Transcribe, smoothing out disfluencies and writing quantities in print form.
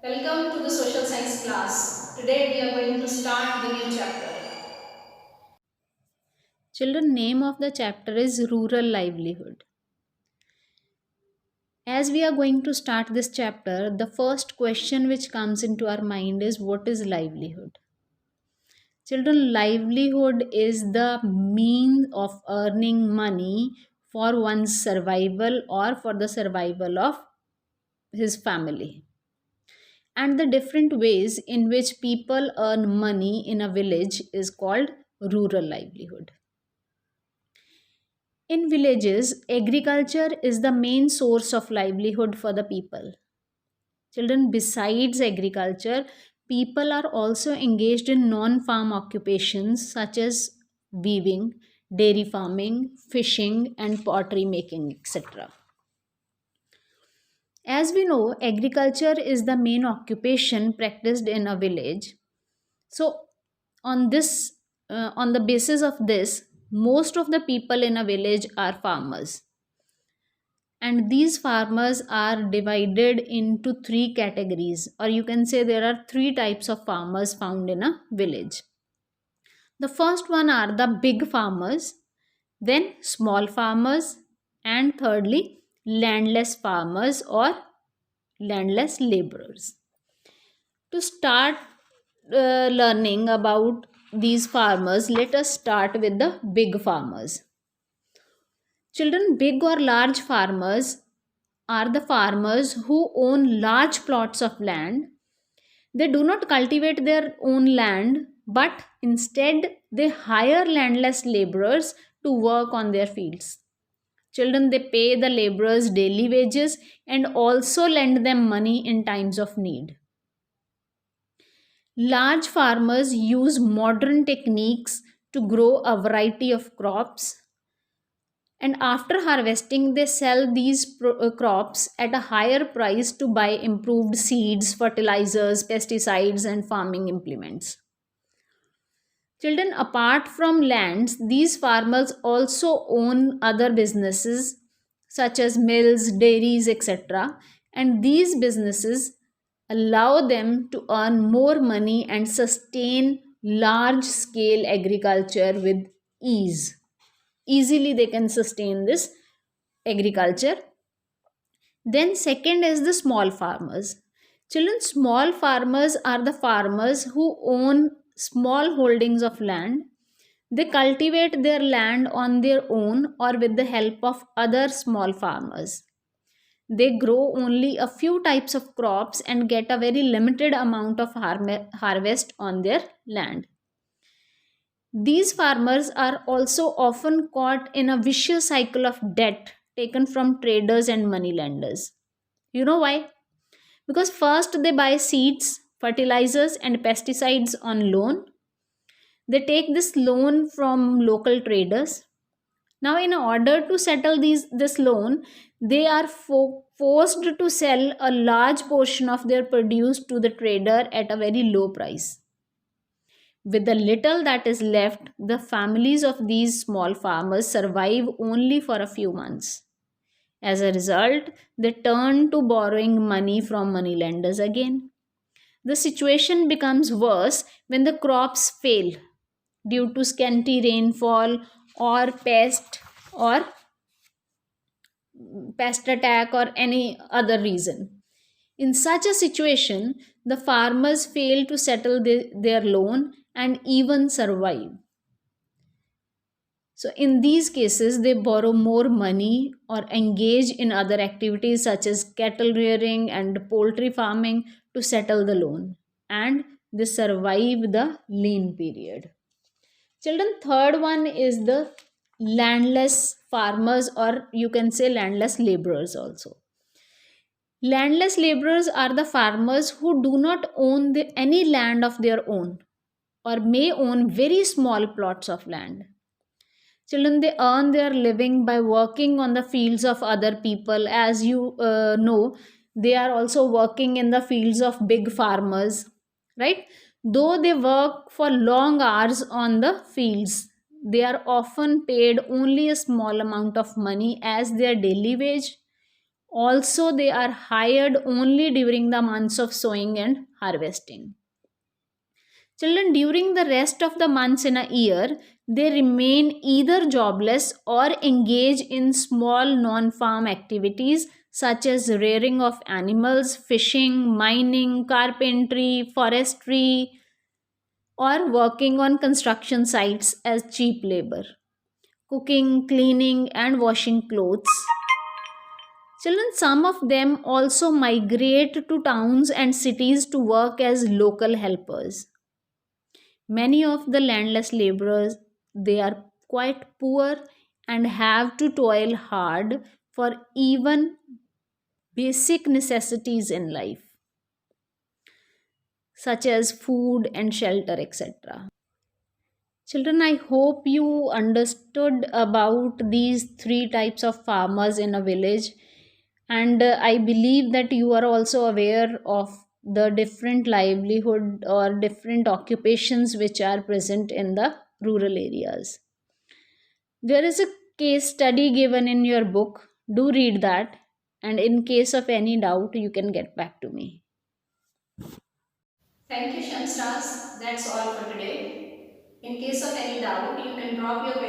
Welcome to the social science class. Today we are going to start the new chapter. Children, name of the chapter is Rural Livelihood. As we are going to start this chapter, the first question which comes into our mind is what is livelihood? Children, livelihood is the means of earning money for one's survival or for the survival of his family. And the different ways in which people earn money in a village is called rural livelihood. In villages, agriculture is the main source of livelihood for the people. Children, besides agriculture, people are also engaged in non farm occupations such as weaving, dairy farming, fishing, and pottery making, etc. As we know, agriculture is the main occupation practiced in a village. So, on the basis of this, most of the people in a village are farmers, and these farmers are divided into three categories, or you can say there are three types of farmers found in a village. The first one are the big farmers, then small farmers, and thirdly landless farmers or landless laborers. To start learning about these farmers, let us start with the big farmers. Children, big or large farmers are the farmers who own large plots of land. They do not cultivate their own land, but instead they hire landless laborers to work on their fields. Children, they pay the laborers daily wages and also lend them money in times of need. Large farmers use modern techniques to grow a variety of crops, and after harvesting they sell these crops at a higher price to buy improved seeds, fertilizers, pesticides, and farming implements. Children, apart from lands, these farmers also own other businesses such as mills, dairies, etc., and these businesses allow them to earn more money and sustain large scale agriculture with ease. Easily they can sustain this agriculture. Then second is the small farmers. Children, small farmers are the farmers who own small holdings of land. They cultivate their land on their own or with the help of other small farmers. They grow only a few types of crops and get a very limited amount of harvest on their land. These farmers are also often caught in a vicious cycle of debt taken from traders and moneylenders. You know why? Because first they buy seeds, fertilizers, and pesticides on loan. They take this loan from local traders. Now, in order to settle this loan, they are forced to sell a large portion of their produce to the trader at a very low price. With the little that is left, the families of these small farmers survive only for a few months. As a result, they turn to borrowing money from moneylenders again. The situation becomes worse when the crops fail due to scanty rainfall or or pest attack or any other reason. In such a situation, the farmers fail to settle their loan and even survive. So, in these cases, they borrow more money or engage in other activities such as cattle rearing and poultry farming to settle the loan, and they survive the lean period. Children, third one is the landless farmers, or you can say landless laborers also. Landless laborers are the farmers who do not own any land of their own or may own very small plots of land. Children, they earn their living by working on the fields of other people. As you know, they are also working in the fields of big farmers, right? Though they work for long hours on the fields, they are often paid only a small amount of money as their daily wage, Also, they are hired only during the months of sowing and harvesting. Children, during the rest of the months in a year, they remain either jobless or engage in small non farm activities such as rearing of animals, fishing, mining, carpentry, forestry, or working on construction sites as cheap labor, cooking, cleaning, and washing clothes. Children, some of them also migrate to towns and cities to work as local helpers. Many of the landless laborers, they are quite poor and have to toil hard for even basic necessities in life, such as food and shelter, etc. Children, I hope you understood about these three types of farmers in a village, and I believe that you are also aware of the different livelihood or different occupations which are present in the rural areas. There is a case study given in your book. Do read that, and in case of any doubt, you can get back to me. Thank you, Shamstars. That's all for today. In case of any doubt, you can drop your